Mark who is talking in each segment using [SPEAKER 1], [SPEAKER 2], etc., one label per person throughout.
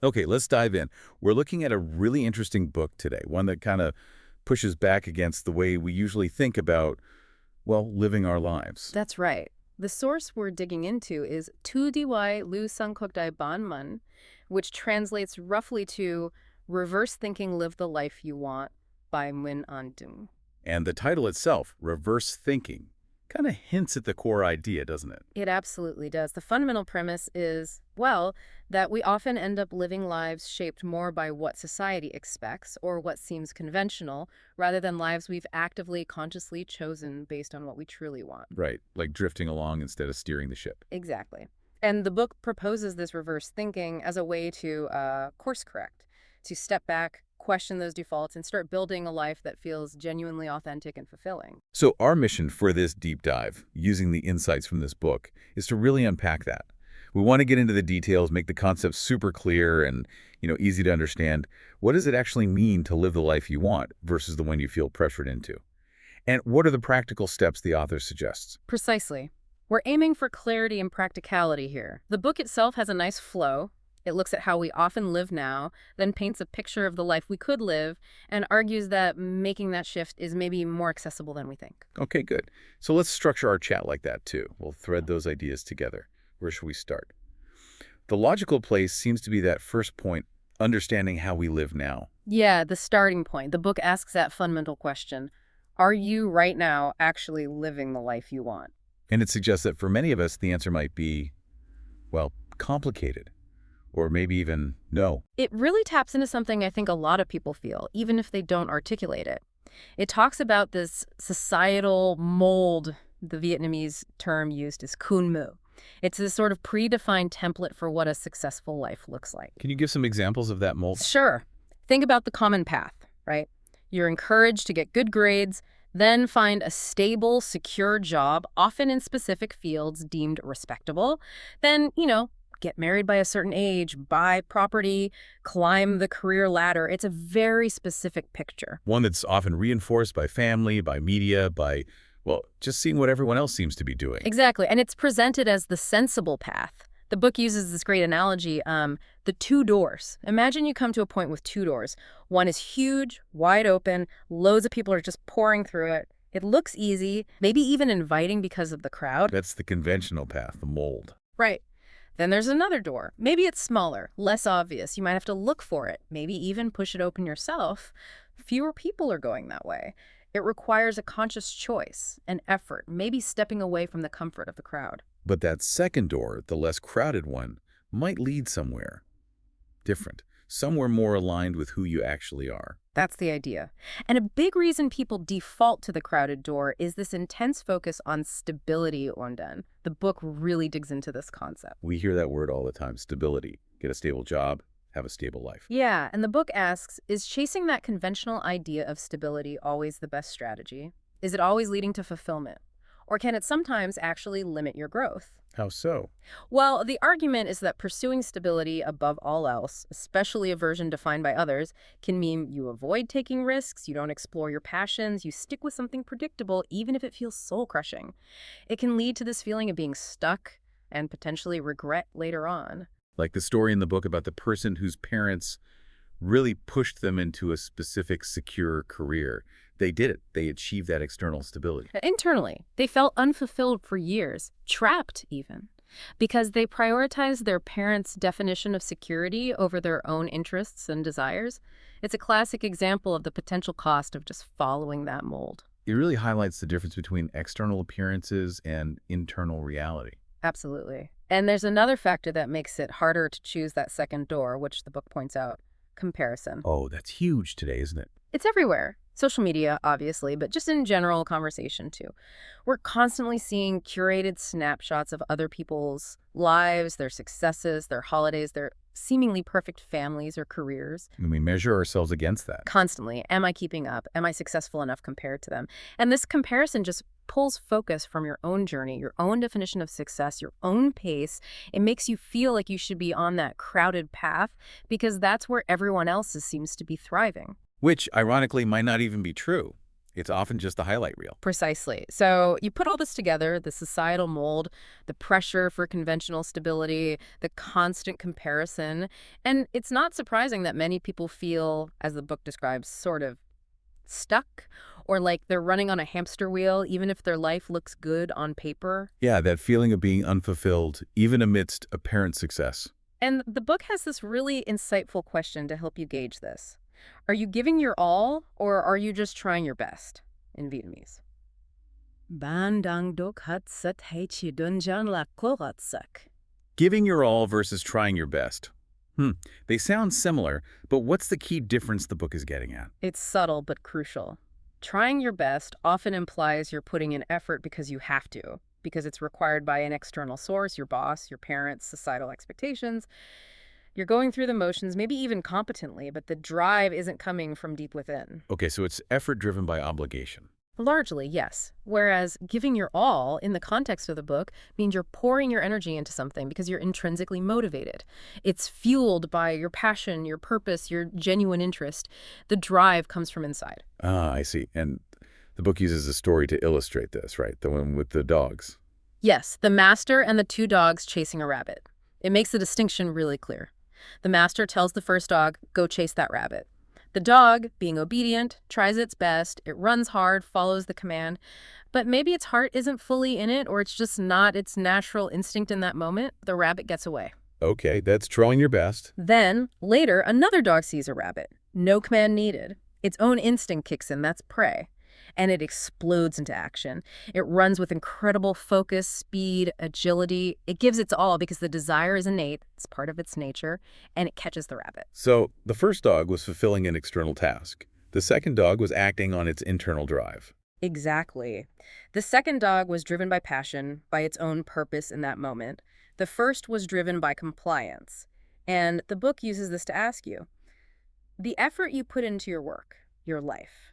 [SPEAKER 1] Okay, let's dive in. We're looking at a really interesting book today, one that kind of pushes back against the way we usually think about, well, living our lives.
[SPEAKER 2] That's right. The source we're digging into is Tu Dai Lu Sangkokdai Banman, which translates roughly to Reverse Thinking Live the Life You Want by Min Andung.
[SPEAKER 1] And the title itself, Reverse Thinking, kind of hints at the core idea, doesn't it?
[SPEAKER 2] It absolutely does. The fundamental premise is, well, that we often end up living lives shaped more by what society expects or what seems conventional, rather than lives we've actively, consciously chosen based on what we truly want.
[SPEAKER 1] Right, like drifting along instead of steering the ship.
[SPEAKER 2] Exactly. And the book proposes this reverse thinking as a way to course correct, to step back, question those defaults, and start building a life that feels genuinely authentic and fulfilling.
[SPEAKER 1] So our mission for this deep dive, using the insights from this book, is to really unpack that. We want to get into the details, make the concepts super clear and, easy to understand. What does it actually mean to live the life you want versus the one you feel pressured into? And what are the practical steps the author suggests?
[SPEAKER 2] Precisely. We're aiming for clarity and practicality here. The book itself has a nice flow. It looks at how we often live now, then paints a picture of the life we could live, and argues that making that shift is maybe more accessible than we think.
[SPEAKER 1] Okay, good. So let's structure our chat like that, too. We'll thread those ideas together. Where should we start? The logical place seems to be that first point, understanding how we live now.
[SPEAKER 2] Yeah, the starting point. The book asks that fundamental question. Are you right now actually living the life you want?
[SPEAKER 1] And it suggests that for many of us, the answer might be, well, complicated. Or maybe even no.
[SPEAKER 2] It really taps into something I think a lot of people feel, even if they don't articulate it. It talks about this societal mold, the Vietnamese term used is kun mu. It's this sort of predefined template for what a successful life looks like.
[SPEAKER 1] Can you give some examples of that mold?
[SPEAKER 2] Sure. Think about the common path, right? You're encouraged to get good grades, then find a stable, secure job, often in specific fields deemed respectable. Then, get married by a certain age, buy property, climb the career ladder. It's a very specific picture.
[SPEAKER 1] One that's often reinforced by family, by media, by, well, just seeing what everyone else seems to be doing.
[SPEAKER 2] Exactly. And it's presented as the sensible path. The book uses this great analogy, the two doors. Imagine you come to a point with two doors. One is huge, wide open, loads of people are just pouring through it. It looks easy, maybe even inviting because of the crowd.
[SPEAKER 1] That's the conventional path, the mold.
[SPEAKER 2] Right. Then there's another door. Maybe it's smaller, less obvious. You might have to look for it, maybe even push it open yourself. Fewer people are going that way. It requires a conscious choice, an effort, maybe stepping away from the comfort of the crowd.
[SPEAKER 1] But that second door, the less crowded one, might lead somewhere different, somewhere more aligned with who you actually are.
[SPEAKER 2] That's the idea. And a big reason people default to the crowded door is this intense focus on stability, Ondan. The book really digs into this concept.
[SPEAKER 1] We hear that word all the time, stability. Get a stable job, have a stable life.
[SPEAKER 2] Yeah, and the book asks, is chasing that conventional idea of stability always the best strategy? Is it always leading to fulfillment? Or can it sometimes actually limit your growth?
[SPEAKER 1] How so?
[SPEAKER 2] Well, the argument is that pursuing stability above all else, especially a version defined by others, can mean you avoid taking risks, you don't explore your passions, you stick with something predictable even if it feels soul-crushing. It can lead to this feeling of being stuck and potentially regret later on.
[SPEAKER 1] Like the story in the book about the person whose parents really pushed them into a specific secure career. They did it. They achieved that external stability.
[SPEAKER 2] Internally, they felt unfulfilled for years, trapped even, because they prioritized their parents' definition of security over their own interests and desires. It's a classic example of the potential cost of just following that mold.
[SPEAKER 1] It really highlights the difference between external appearances and internal reality.
[SPEAKER 2] Absolutely. And there's another factor that makes it harder to choose that second door, which the book points out: comparison.
[SPEAKER 1] Oh, that's huge today, isn't it?
[SPEAKER 2] It's everywhere. Social media, obviously, but just in general conversation, too. We're constantly seeing curated snapshots of other people's lives, their successes, their holidays, their seemingly perfect families or careers.
[SPEAKER 1] And we measure ourselves against that.
[SPEAKER 2] Constantly. Am I keeping up? Am I successful enough compared to them? And this comparison just pulls focus from your own journey, your own definition of success, your own pace. It makes you feel like you should be on that crowded path because that's where everyone else seems to be thriving.
[SPEAKER 1] Which, ironically, might not even be true. It's often just the highlight reel.
[SPEAKER 2] Precisely. So you put all this together, the societal mold, the pressure for conventional stability, the constant comparison, and it's not surprising that many people feel, as the book describes, sort of stuck or like they're running on a hamster wheel, even if their life looks good on paper.
[SPEAKER 1] Yeah, that feeling of being unfulfilled, even amidst apparent success.
[SPEAKER 2] And the book has this really insightful question to help you gauge this. Are you giving your all, or are you just trying your best? In Vietnamese. Ban dang dok hat sat hai chi dun jan la korat sak.
[SPEAKER 1] Giving your all versus trying your best. They sound similar, but what's the key difference the book is getting at?
[SPEAKER 2] It's subtle but crucial. Trying your best often implies you're putting in effort because you have to, because it's required by an external source, your boss, your parents, societal expectations. You're going through the motions, maybe even competently, but the drive isn't coming from deep within.
[SPEAKER 1] Okay, so it's effort driven by obligation.
[SPEAKER 2] Largely, yes. Whereas giving your all, in the context of the book, means you're pouring your energy into something because you're intrinsically motivated. It's fueled by your passion, your purpose, your genuine interest. The drive comes from inside.
[SPEAKER 1] Ah, I see. And the book uses a story to illustrate this, right? The one with the dogs.
[SPEAKER 2] Yes, the master and the two dogs chasing a rabbit. It makes the distinction really clear. The master tells the first dog, go chase that rabbit. The dog, being obedient, tries its best, it runs hard, follows the command, but maybe its heart isn't fully in it or it's just not its natural instinct in that moment. The rabbit gets away.
[SPEAKER 1] Okay, that's trying your best.
[SPEAKER 2] Then, later, another dog sees a rabbit. No command needed. Its own instinct kicks in, that's prey. And it explodes into action. It runs with incredible focus, speed, agility. It gives its all because the desire is innate, it's part of its nature, and it catches the rabbit.
[SPEAKER 1] So the first dog was fulfilling an external task. The second dog was acting on its internal drive.
[SPEAKER 2] Exactly. The second dog was driven by passion, by its own purpose in that moment. The first was driven by compliance. And the book uses this to ask you, the effort you put into your work, your life,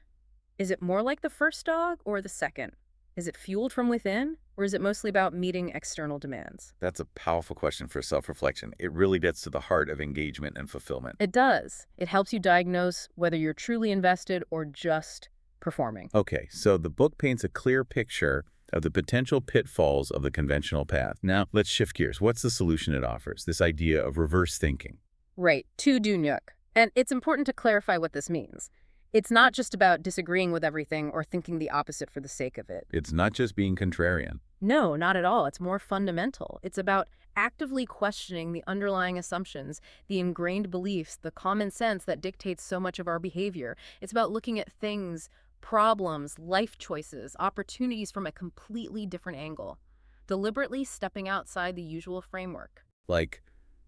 [SPEAKER 2] is it more like the first dog or the second? Is it fueled from within, or is it mostly about meeting external demands?
[SPEAKER 1] That's a powerful question for self-reflection. It really gets to the heart of engagement and fulfillment.
[SPEAKER 2] It does. It helps you diagnose whether you're truly invested or just performing.
[SPEAKER 1] Okay, so the book paints a clear picture of the potential pitfalls of the conventional path. Now, let's shift gears. What's the solution it offers? This idea of reverse thinking.
[SPEAKER 2] Right, to do nyuk. And it's important to clarify what this means. It's not just about disagreeing with everything or thinking the opposite for the sake of it.
[SPEAKER 1] It's not just being contrarian.
[SPEAKER 2] No, not at all. It's more fundamental. It's about actively questioning the underlying assumptions, the ingrained beliefs, the common sense that dictates so much of our behavior. It's about looking at things, problems, life choices, opportunities from a completely different angle, deliberately stepping outside the usual framework.
[SPEAKER 1] Like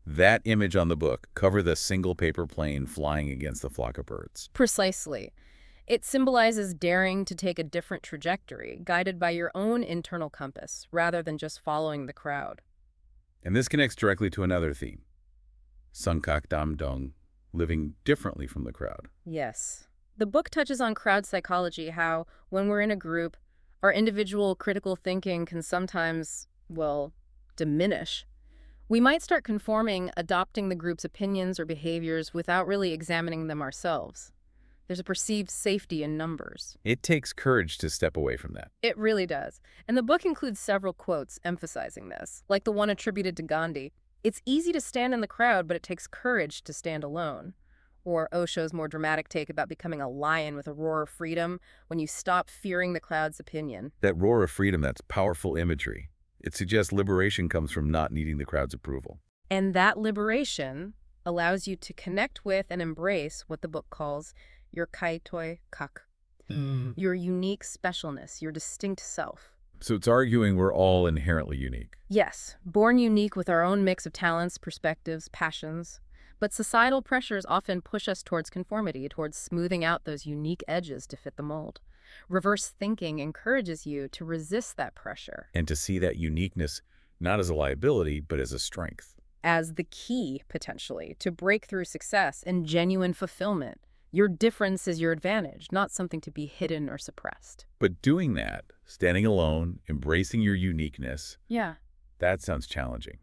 [SPEAKER 1] that image on the book, cover the single paper plane flying against the flock of birds.
[SPEAKER 2] Precisely. It symbolizes daring to take a different trajectory, guided by your own internal compass, rather than just following the crowd.
[SPEAKER 1] And this connects directly to another theme, Sungkak Dam Dong, living differently from the crowd.
[SPEAKER 2] Yes. The book touches on crowd psychology, how, when we're in a group, our individual critical thinking can sometimes, well, diminish. We might start conforming, adopting the group's opinions or behaviors without really examining them ourselves. There's a perceived safety in numbers.
[SPEAKER 1] It takes courage to step away from that.
[SPEAKER 2] It really does. And the book includes several quotes emphasizing this, like the one attributed to Gandhi. It's easy to stand in the crowd, but it takes courage to stand alone. Or Osho's more dramatic take about becoming a lion with a roar of freedom when you stop fearing the crowd's opinion.
[SPEAKER 1] That roar of freedom, that's powerful imagery. It suggests liberation comes from not needing the crowd's approval.
[SPEAKER 2] And that liberation allows you to connect with and embrace what the book calls your kai toi kak, your unique specialness, your distinct self.
[SPEAKER 1] So it's arguing we're all inherently unique.
[SPEAKER 2] Yes, born unique with our own mix of talents, perspectives, passions. But societal pressures often push us towards conformity, towards smoothing out those unique edges to fit the mold. Reverse thinking encourages you to resist that pressure.
[SPEAKER 1] And to see that uniqueness not as a liability, but as a strength.
[SPEAKER 2] As the key, potentially, to breakthrough success and genuine fulfillment. Your difference is your advantage, not something to be hidden or suppressed.
[SPEAKER 1] But doing that, standing alone, embracing your uniqueness,
[SPEAKER 2] Yeah.
[SPEAKER 1] that sounds challenging.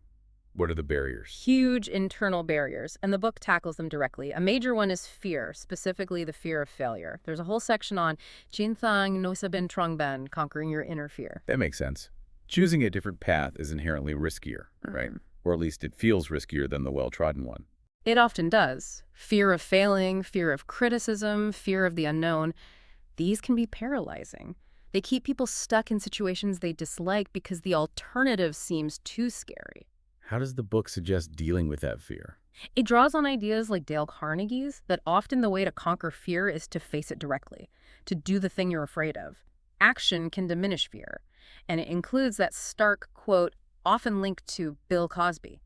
[SPEAKER 1] What are the barriers?
[SPEAKER 2] Huge internal barriers, and the book tackles them directly. A major one is fear, specifically the fear of failure. There's a whole section on Jin Thang no saben trong ben, conquering your inner fear.
[SPEAKER 1] That makes sense. Choosing a different path is inherently riskier, right? Or at least it feels riskier than the well-trodden one.
[SPEAKER 2] It often does. Fear of failing, fear of criticism, fear of the unknown. These can be paralyzing. They keep people stuck in situations they dislike because the alternative seems too scary.
[SPEAKER 1] How does the book suggest dealing with that fear?
[SPEAKER 2] It draws on ideas like Dale Carnegie's that often the way to conquer fear is to face it directly, to do the thing you're afraid of. Action can diminish fear, and it includes that stark quote, often linked to Bill Cosby.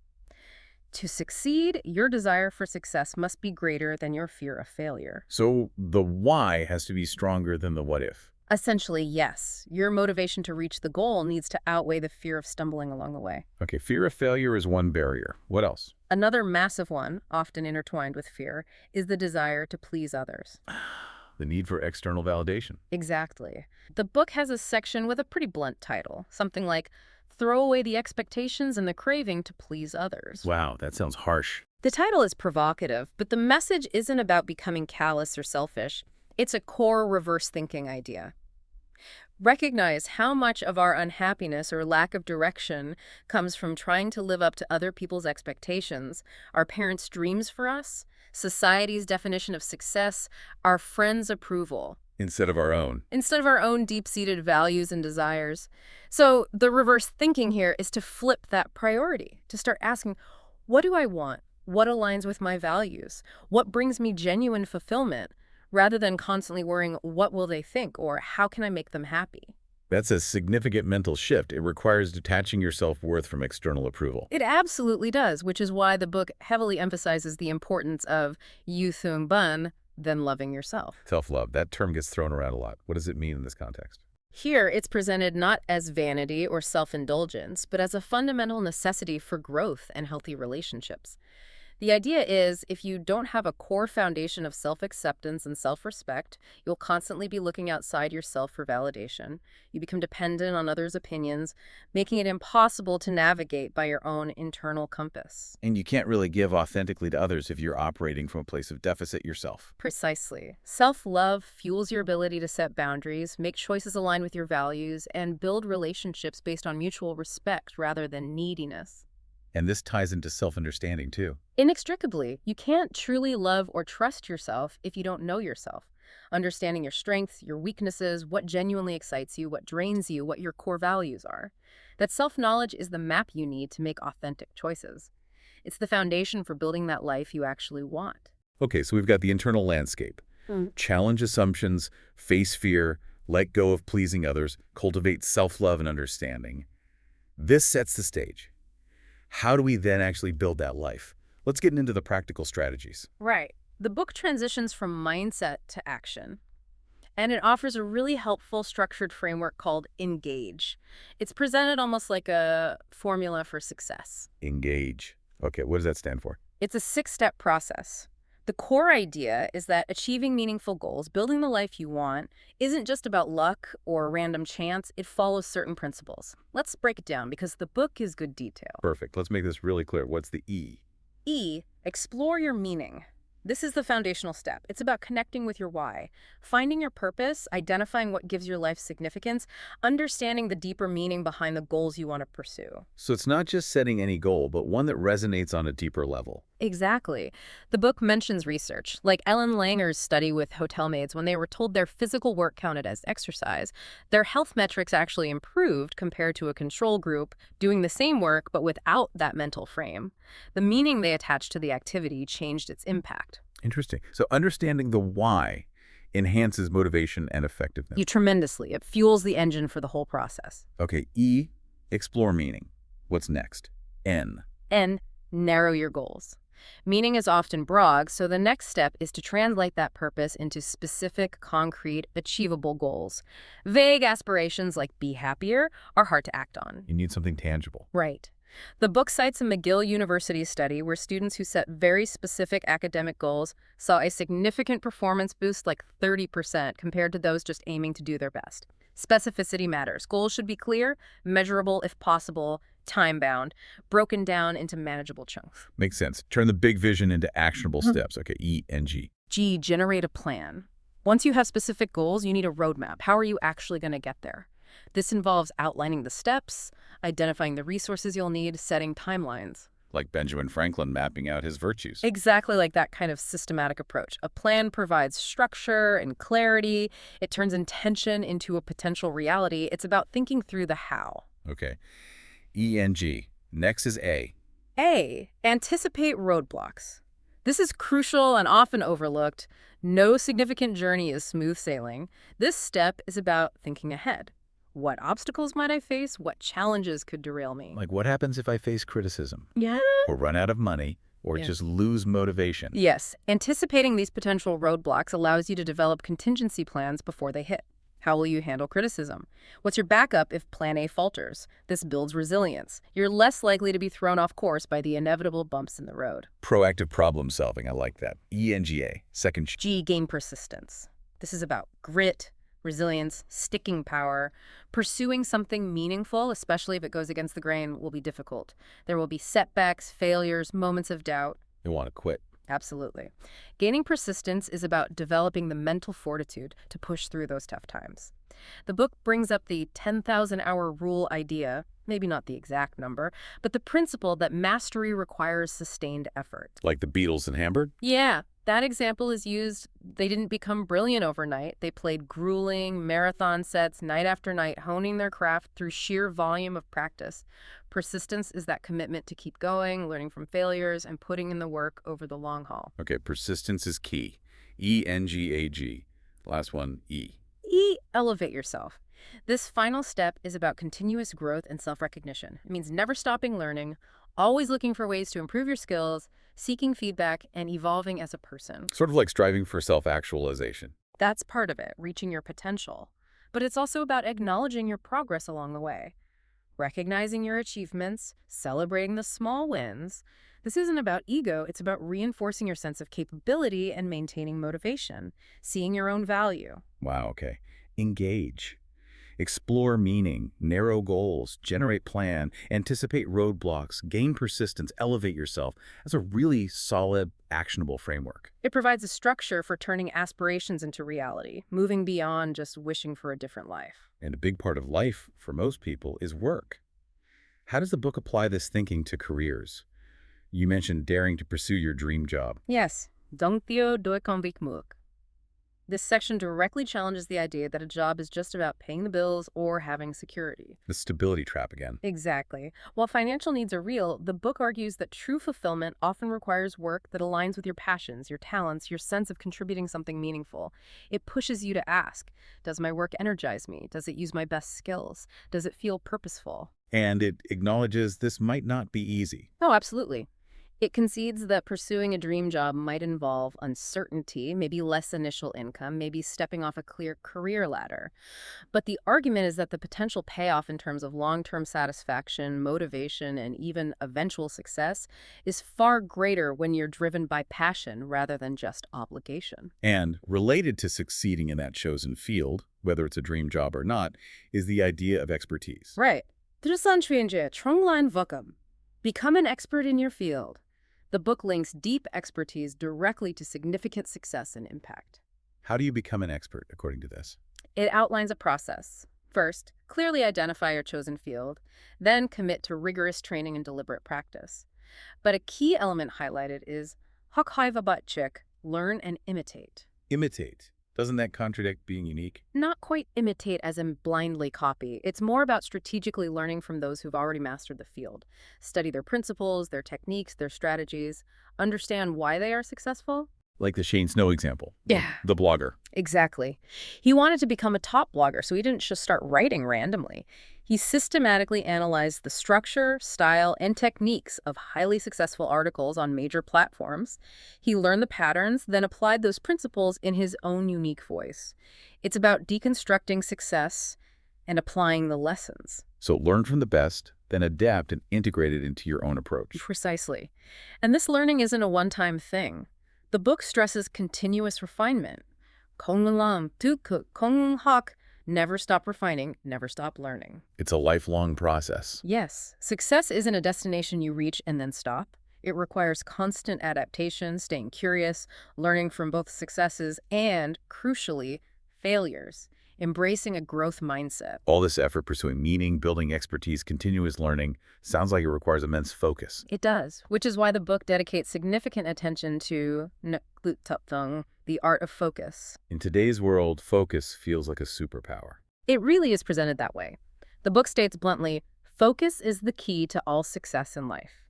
[SPEAKER 2] To succeed, your desire for success must be greater than your fear of failure.
[SPEAKER 1] So the why has to be stronger than the what if.
[SPEAKER 2] Essentially, yes. Your motivation to reach the goal needs to outweigh the fear of stumbling along the way.
[SPEAKER 1] Okay, fear of failure is one barrier. What else?
[SPEAKER 2] Another massive one, often intertwined with fear, is the desire to please others.
[SPEAKER 1] The need for external validation.
[SPEAKER 2] Exactly. The book has a section with a pretty blunt title, something like, Throw Away the Expectations and the Craving to Please Others.
[SPEAKER 1] Wow, that sounds harsh.
[SPEAKER 2] The title is provocative, but the message isn't about becoming callous or selfish. It's a core reverse thinking idea. Recognize how much of our unhappiness or lack of direction comes from trying to live up to other people's expectations, our parents' dreams for us, society's definition of success, our friends' approval,
[SPEAKER 1] Instead of our own.
[SPEAKER 2] instead of our own deep-seated values and desires. So the reverse thinking here is to flip that priority, to start asking, what do I want? What aligns with my values? What brings me genuine fulfillment? Rather than constantly worrying, what will they think, or how can I make them happy?
[SPEAKER 1] That's a significant mental shift. It requires detaching your self-worth from external approval.
[SPEAKER 2] It absolutely does, which is why the book heavily emphasizes the importance of yu thung bun, then loving yourself.
[SPEAKER 1] Self-love, that term gets thrown around a lot. What does it mean in this context?
[SPEAKER 2] Here, it's presented not as vanity or self-indulgence, but as a fundamental necessity for growth and healthy relationships. The idea is, if you don't have a core foundation of self-acceptance and self-respect, you'll constantly be looking outside yourself for validation. You become dependent on others' opinions, making it impossible to navigate by your own internal compass.
[SPEAKER 1] And you can't really give authentically to others if you're operating from a place of deficit yourself.
[SPEAKER 2] Precisely. Self-love fuels your ability to set boundaries, make choices aligned with your values, and build relationships based on mutual respect rather than neediness.
[SPEAKER 1] And this ties into self-understanding too.
[SPEAKER 2] Inextricably, you can't truly love or trust yourself if you don't know yourself. Understanding your strengths, your weaknesses, what genuinely excites you, what drains you, what your core values are. That self-knowledge is the map you need to make authentic choices. It's the foundation for building that life you actually want.
[SPEAKER 1] Okay, so we've got the internal landscape. Challenge assumptions, face fear, let go of pleasing others, cultivate self-love and understanding. This sets the stage. How do we then actually build that life? Let's get into the practical strategies.
[SPEAKER 2] Right. The book transitions from mindset to action, and it offers a really helpful structured framework called Engage. It's presented almost like a formula for success.
[SPEAKER 1] Engage. Okay, what does that stand for?
[SPEAKER 2] It's a 6-step process. The core idea is that achieving meaningful goals, building the life you want, isn't just about luck or random chance. It follows certain principles. Let's break it down because the book is good detail.
[SPEAKER 1] Perfect. Let's make this really clear. What's the E?
[SPEAKER 2] E, explore your meaning. This is the foundational step. It's about connecting with your why, finding your purpose, identifying what gives your life significance, understanding the deeper meaning behind the goals you want to pursue.
[SPEAKER 1] So it's not just setting any goal, but one that resonates on a deeper level.
[SPEAKER 2] Exactly. The book mentions research, like Ellen Langer's study with hotel maids. When they were told their physical work counted as exercise, their health metrics actually improved compared to a control group doing the same work but without that mental frame. The meaning they attached to the activity changed its impact.
[SPEAKER 1] Interesting. So understanding the why enhances motivation and effectiveness.
[SPEAKER 2] Tremendously. It fuels the engine for the whole process.
[SPEAKER 1] Okay, E, explore meaning. What's next? N.
[SPEAKER 2] N, narrow your goals. Meaning is often broad, so the next step is to translate that purpose into specific, concrete, achievable goals. Vague aspirations like be happier are hard to act on.
[SPEAKER 1] You need something tangible.
[SPEAKER 2] Right. The book cites a McGill University study where students who set very specific academic goals saw a significant performance boost, like 30%, compared to those just aiming to do their best. Specificity matters. Goals should be clear, measurable if possible, time-bound, broken down into manageable chunks.
[SPEAKER 1] Makes sense. Turn the big vision into actionable
[SPEAKER 2] Mhm.
[SPEAKER 1] steps. Okay, E and G.
[SPEAKER 2] G, generate a plan. Once you have specific goals, you need a roadmap. How are you actually going to get there? This involves outlining the steps, identifying the resources you'll need, setting timelines.
[SPEAKER 1] Like Benjamin Franklin mapping out his virtues.
[SPEAKER 2] Exactly like that kind of systematic approach. A plan provides structure and clarity. It turns intention into a potential reality. It's about thinking through the how.
[SPEAKER 1] Okay, E and G. Next is A.
[SPEAKER 2] A, anticipate roadblocks. This is crucial and often overlooked. No significant journey is smooth sailing. This step is about thinking ahead. What obstacles might I face? What challenges could derail me?
[SPEAKER 1] Like, what happens if I face criticism?
[SPEAKER 2] Yeah.
[SPEAKER 1] Or run out of money? Or
[SPEAKER 2] Yeah.
[SPEAKER 1] just lose motivation?
[SPEAKER 2] Yes, anticipating these potential roadblocks allows you to develop contingency plans before they hit. How will you handle criticism? What's your backup if plan A falters? This builds resilience. You're less likely to be thrown off course by the inevitable bumps in the road.
[SPEAKER 1] Proactive problem solving. I like that. E and G-A. Second G.
[SPEAKER 2] G, gain persistence. This is about grit, resilience, sticking power. Pursuing something meaningful, especially if it goes against the grain, will be difficult. There will be setbacks, failures, moments of doubt.
[SPEAKER 1] You want to quit.
[SPEAKER 2] Absolutely. Gaining persistence is about developing the mental fortitude to push through those tough times. The book brings up the 10,000-hour rule idea, maybe not the exact number, but the principle that mastery requires sustained effort.
[SPEAKER 1] Like the Beatles and Hamburg?
[SPEAKER 2] Yeah, that example is used. They didn't become brilliant overnight. They played grueling marathon sets night after night, honing their craft through sheer volume of practice. Persistence is that commitment to keep going, learning from failures, and putting in the work over the long haul.
[SPEAKER 1] Okay, persistence is key. E-N-G-A-G. Last one, E.
[SPEAKER 2] E, elevate yourself. This final step is about continuous growth and self-recognition. It means never stopping learning, always looking for ways to improve your skills, seeking feedback, and evolving as a person.
[SPEAKER 1] Sort of like striving for self-actualization.
[SPEAKER 2] That's part of it, reaching your potential. But it's also about acknowledging your progress along the way. Recognizing your achievements, celebrating the small wins. This isn't about ego, it's about reinforcing your sense of capability and maintaining motivation, seeing your own value.
[SPEAKER 1] Wow, okay. Engage. Explore meaning, narrow goals, generate plan, anticipate roadblocks, gain persistence, elevate yourself. That's a really solid, actionable framework.
[SPEAKER 2] It provides a structure for turning aspirations into reality, moving beyond just wishing for a different life.
[SPEAKER 1] And a big part of life, for most people, is work. How does the book apply this thinking to careers? You mentioned daring to pursue your dream job.
[SPEAKER 2] Yes, Dongtio Doikonvikmuk. This section directly challenges the idea that a job is just about paying the bills or having security.
[SPEAKER 1] The stability trap again.
[SPEAKER 2] Exactly. While financial needs are real, the book argues that true fulfillment often requires work that aligns with your passions, your talents, your sense of contributing something meaningful. It pushes you to ask, does my work energize me? Does it use my best skills? Does it feel purposeful?
[SPEAKER 1] And it acknowledges this might not be easy.
[SPEAKER 2] Oh, absolutely. It concedes that pursuing a dream job might involve uncertainty, maybe less initial income, maybe stepping off a clear career ladder. But the argument is that the potential payoff in terms of long-term satisfaction, motivation, and even eventual success is far greater when you're driven by passion rather than just obligation.
[SPEAKER 1] And related to succeeding in that chosen field, whether it's a dream job or not, is the idea of expertise.
[SPEAKER 2] Right. Become an expert in your field. The book links deep expertise directly to significant success and impact.
[SPEAKER 1] How do you become an expert, according to this?
[SPEAKER 2] It outlines a process. First, clearly identify your chosen field, then commit to rigorous training and deliberate practice. But a key element highlighted is Hokhaivabatchik, learn and imitate.
[SPEAKER 1] Imitate. Doesn't that contradict being unique?
[SPEAKER 2] Not quite imitate as in blindly copy. It's more about strategically learning from those who've already mastered the field. Study their principles, their techniques, their strategies. Understand why they are successful.
[SPEAKER 1] Like the Shane Snow example.
[SPEAKER 2] Yeah.
[SPEAKER 1] The blogger.
[SPEAKER 2] Exactly. He wanted to become a top blogger, so he didn't just start writing randomly. He systematically analyzed the structure, style, and techniques of highly successful articles on major platforms. He learned the patterns, then applied those principles in his own unique voice. It's about deconstructing success and applying the lessons.
[SPEAKER 1] So learn from the best, then adapt and integrate it into your own approach.
[SPEAKER 2] Precisely. And this learning isn't a one-time thing. The book stresses continuous refinement. Kongnam tukuk konghak Never stop refining, never stop learning.
[SPEAKER 1] It's a lifelong process.
[SPEAKER 2] Yes, success isn't a destination you reach and then stop. It requires constant adaptation, staying curious, learning from both successes and, crucially, failures, embracing a growth mindset.
[SPEAKER 1] All this effort pursuing meaning, building expertise, continuous learning, sounds like it requires immense focus.
[SPEAKER 2] It does, which is why the book dedicates significant attention to the art of focus.
[SPEAKER 1] In today's world, focus feels like a superpower.
[SPEAKER 2] It really is presented that way. The book states bluntly, focus is the key to all success in life.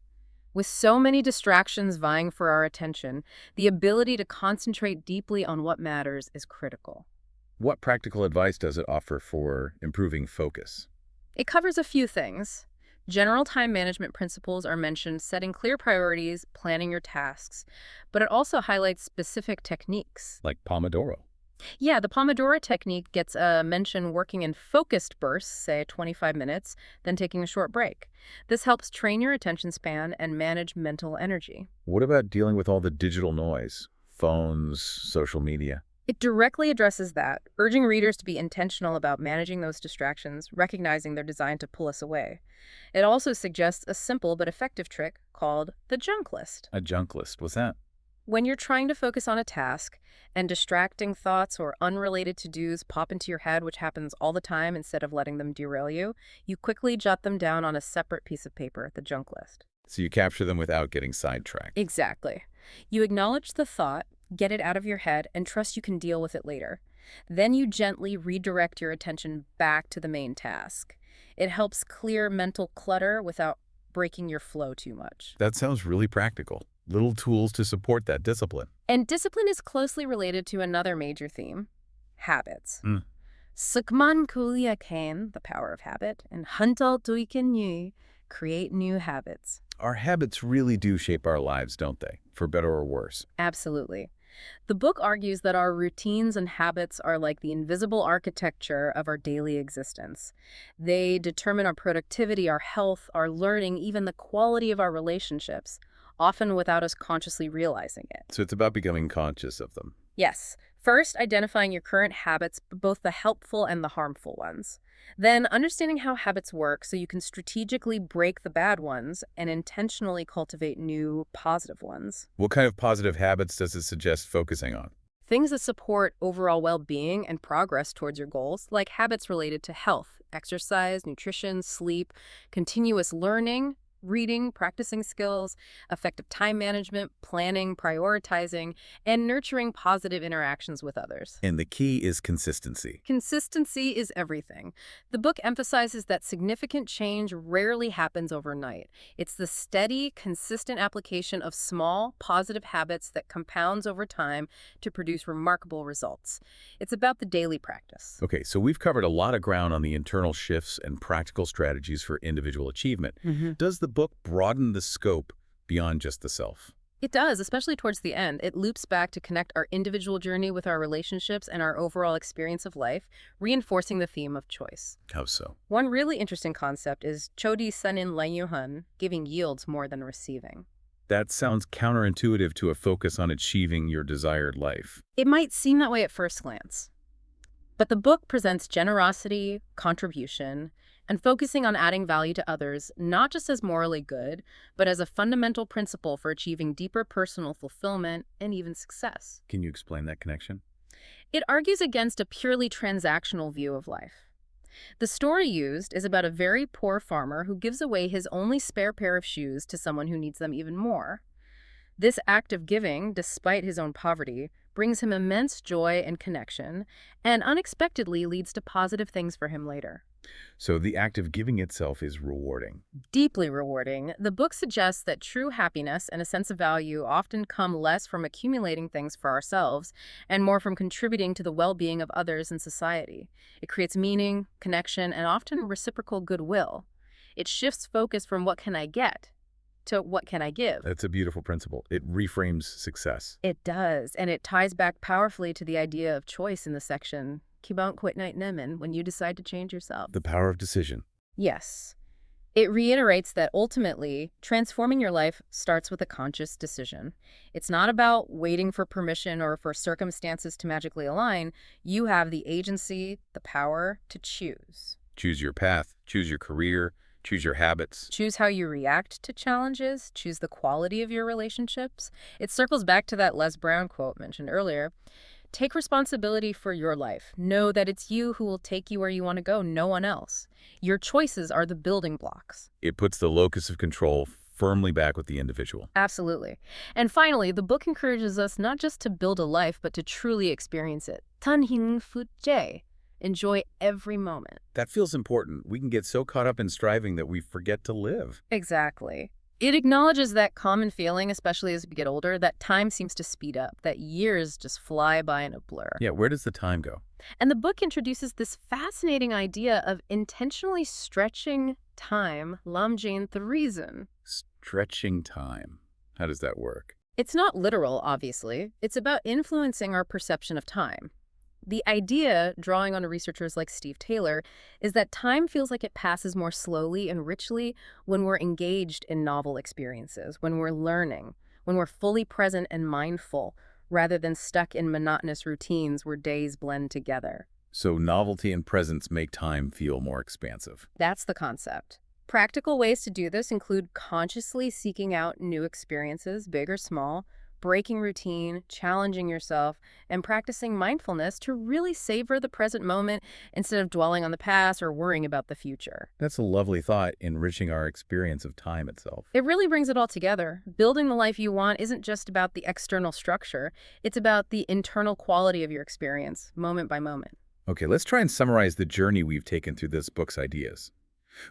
[SPEAKER 2] With so many distractions vying for our attention, the ability to concentrate deeply on what matters is critical.
[SPEAKER 1] What practical advice does it offer for improving focus?
[SPEAKER 2] It covers a few things. General time management principles are mentioned, setting clear priorities, planning your tasks, but it also highlights specific techniques.
[SPEAKER 1] Like Pomodoro.
[SPEAKER 2] Yeah, the Pomodoro technique gets a mention working in focused bursts, say 25 minutes, then taking a short break. This helps train your attention span and manage mental energy.
[SPEAKER 1] What about dealing with all the digital noise? Phones, social media?
[SPEAKER 2] It directly addresses that, urging readers to be intentional about managing those distractions, recognizing they're designed to pull us away. It also suggests a simple but effective trick called the junk list.
[SPEAKER 1] A junk list, what's that?
[SPEAKER 2] When you're trying to focus on a task and distracting thoughts or unrelated to-dos pop into your head, which happens all the time, instead of letting them derail you, you quickly jot them down on a separate piece of paper, the junk list.
[SPEAKER 1] So you capture them without getting sidetracked.
[SPEAKER 2] Exactly. You acknowledge the thought, get it out of your head, and trust you can deal with it later. Then you gently redirect your attention back to the main task. It helps clear mental clutter without breaking your flow too much.
[SPEAKER 1] That sounds really practical. Little tools to support that discipline.
[SPEAKER 2] And discipline is closely related to another major theme, habits.
[SPEAKER 1] Mm.
[SPEAKER 2] Sukman kulia kain, the power of habit, and hantal tuiken yu, create new habits.
[SPEAKER 1] Our habits really do shape our lives, don't they? For better or worse.
[SPEAKER 2] Absolutely. The book argues that our routines and habits are like the invisible architecture of our daily existence. They determine our productivity, our health, our learning, even the quality of our relationships, often without us consciously realizing it.
[SPEAKER 1] So it's about becoming conscious of them.
[SPEAKER 2] Yes. First, identifying your current habits, both the helpful and the harmful ones. Then, understanding how habits work so you can strategically break the bad ones and intentionally cultivate new, positive ones.
[SPEAKER 1] What kind of positive habits does it suggest focusing on?
[SPEAKER 2] Things that support overall well-being and progress towards your goals, like habits related to health, exercise, nutrition, sleep, continuous learning, reading, practicing skills, effective time management, planning, prioritizing, and nurturing positive interactions with others.
[SPEAKER 1] And the key is consistency.
[SPEAKER 2] Consistency is everything. The book emphasizes that significant change rarely happens overnight. It's the steady, consistent application of small, positive habits that compounds over time to produce remarkable results. It's about the daily practice.
[SPEAKER 1] Okay, so we've covered a lot of ground on the internal shifts and practical strategies for individual achievement. Does the book broaden the scope beyond just the self?
[SPEAKER 2] It does, especially towards the end. It loops back to connect our individual journey with our relationships and our overall experience of life, reinforcing the theme of choice.
[SPEAKER 1] How so?
[SPEAKER 2] One really interesting concept is Chodi Sanin Layuhan, giving yields more than receiving.
[SPEAKER 1] That sounds counterintuitive to a focus on achieving your desired life.
[SPEAKER 2] It might seem that way at first glance. But the book presents generosity, contribution, and focusing on adding value to others, not just as morally good, but as a fundamental principle for achieving deeper personal fulfillment and even success.
[SPEAKER 1] Can you explain that connection?
[SPEAKER 2] It argues against a purely transactional view of life. The story used is about a very poor farmer who gives away his only spare pair of shoes to someone who needs them even more. This act of giving, despite his own poverty, brings him immense joy and connection, and unexpectedly leads to positive things for him later.
[SPEAKER 1] So the act of giving itself is rewarding.
[SPEAKER 2] Deeply rewarding. The book suggests that true happiness and a sense of value often come less from accumulating things for ourselves and more from contributing to the well-being of others in society. It creates meaning, connection, and often reciprocal goodwill. It shifts focus from what can I get to what can I give.
[SPEAKER 1] That's a beautiful principle. It reframes success.
[SPEAKER 2] It does, and it ties back powerfully to the idea of choice in the section, Kibont Quit Night Nemen, when you decide to change yourself.
[SPEAKER 1] The power of decision.
[SPEAKER 2] Yes. It reiterates that ultimately, transforming your life starts with a conscious decision. It's not about waiting for permission or for circumstances to magically align. You have the agency, the power to choose.
[SPEAKER 1] Choose your path, choose your career, choose your habits.
[SPEAKER 2] Choose how you react to challenges, choose the quality of your relationships. It circles back to that Les Brown quote mentioned earlier. Take responsibility for your life. Know that it's you who will take you where you want to go, no one else. Your choices are the building blocks.
[SPEAKER 1] It puts the locus of control firmly back with the individual.
[SPEAKER 2] Absolutely. And finally, the book encourages us not just to build a life, but to truly experience it. Tanhin Fujie. Enjoy every moment.
[SPEAKER 1] That feels important. We can get so caught up in striving that we forget to live.
[SPEAKER 2] Exactly. It acknowledges that common feeling, especially as we get older, that time seems to speed up, that years just fly by in a blur.
[SPEAKER 1] Yeah, where does the time go?
[SPEAKER 2] And the book introduces this fascinating idea of intentionally stretching time, lamjin the reason.
[SPEAKER 1] Stretching time. How does that work?
[SPEAKER 2] It's not literal, obviously. It's about influencing our perception of time. The idea, drawing on researchers like Steve Taylor, is that time feels like it passes more slowly and richly when we're engaged in novel experiences, when we're learning, when we're fully present and mindful, rather than stuck in monotonous routines where days blend together.
[SPEAKER 1] So novelty and presence make time feel more expansive.
[SPEAKER 2] That's the concept. Practical ways to do this include consciously seeking out new experiences, big or small, breaking routine, challenging yourself, and practicing mindfulness to really savor the present moment instead of dwelling on the past or worrying about the future.
[SPEAKER 1] That's a lovely thought, enriching our experience of time itself.
[SPEAKER 2] It really brings it all together. Building the life you want isn't just about the external structure, it's about the internal quality of your experience, moment by moment.
[SPEAKER 1] Okay, let's try and summarize the journey we've taken through this book's ideas.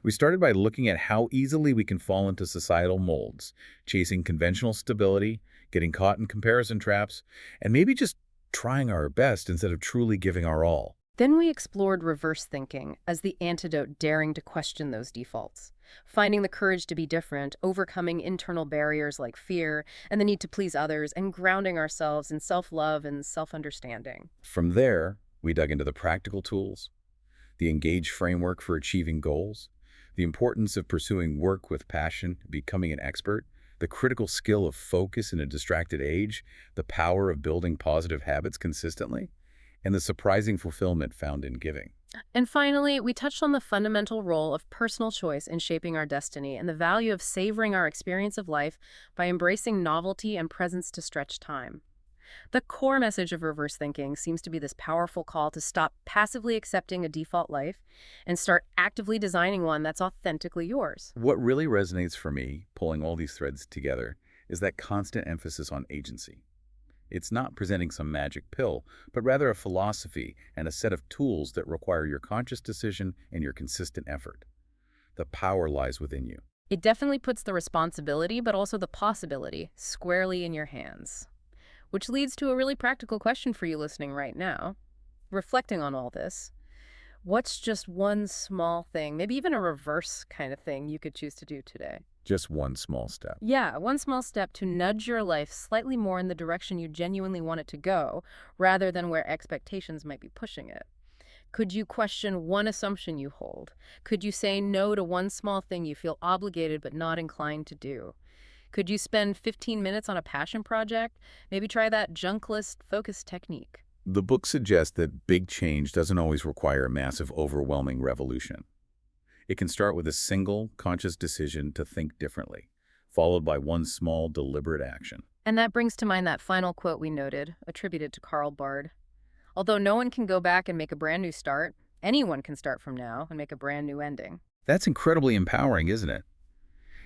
[SPEAKER 1] We started by looking at how easily we can fall into societal molds, chasing conventional stability, getting caught in comparison traps, and maybe just trying our best instead of truly giving our all.
[SPEAKER 2] Then we explored reverse thinking as the antidote, daring to question those defaults, finding the courage to be different, overcoming internal barriers like fear and the need to please others, and grounding ourselves in self-love and self-understanding.
[SPEAKER 1] From there, we dug into the practical tools, the engage framework for achieving goals, the importance of pursuing work with passion, becoming an expert, the critical skill of focus in a distracted age, the power of building positive habits consistently, and the surprising fulfillment found in giving.
[SPEAKER 2] And finally, we touched on the fundamental role of personal choice in shaping our destiny and the value of savoring our experience of life by embracing novelty and presence to stretch time. The core message of reverse thinking seems to be this powerful call to stop passively accepting a default life and start actively designing one that's authentically yours.
[SPEAKER 1] What really resonates for me, pulling all these threads together, is that constant emphasis on agency. It's not presenting some magic pill, but rather a philosophy and a set of tools that require your conscious decision and your consistent effort. The power lies within you.
[SPEAKER 2] It definitely puts the responsibility, but also the possibility, squarely in your hands. Which leads to a really practical question for you listening right now. Reflecting on all this, what's just one small thing, maybe even a reverse kind of thing you could choose to do today?
[SPEAKER 1] Just one small step.
[SPEAKER 2] Yeah, one small step to nudge your life slightly more in the direction you genuinely want it to go, rather than where expectations might be pushing it. Could you question one assumption you hold? Could you say no to one small thing you feel obligated but not inclined to do? Could you spend 15 minutes on a passion project? Maybe try that junk list focus technique.
[SPEAKER 1] The book suggests that big change doesn't always require a massive, overwhelming revolution. It can start with a single, conscious decision to think differently, followed by one small, deliberate action.
[SPEAKER 2] And that brings to mind that final quote we noted, attributed to Karl Barth. Although no one can go back and make a brand new start, anyone can start from now and make a brand new ending.
[SPEAKER 1] That's incredibly empowering, isn't it?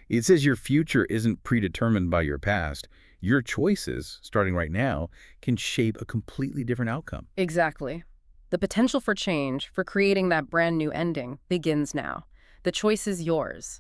[SPEAKER 1] It says your future isn't predetermined by your past. Your choices, starting right now, can shape a completely different outcome.
[SPEAKER 2] Exactly. The potential for change, for creating that brand new ending, begins now. The choice is yours.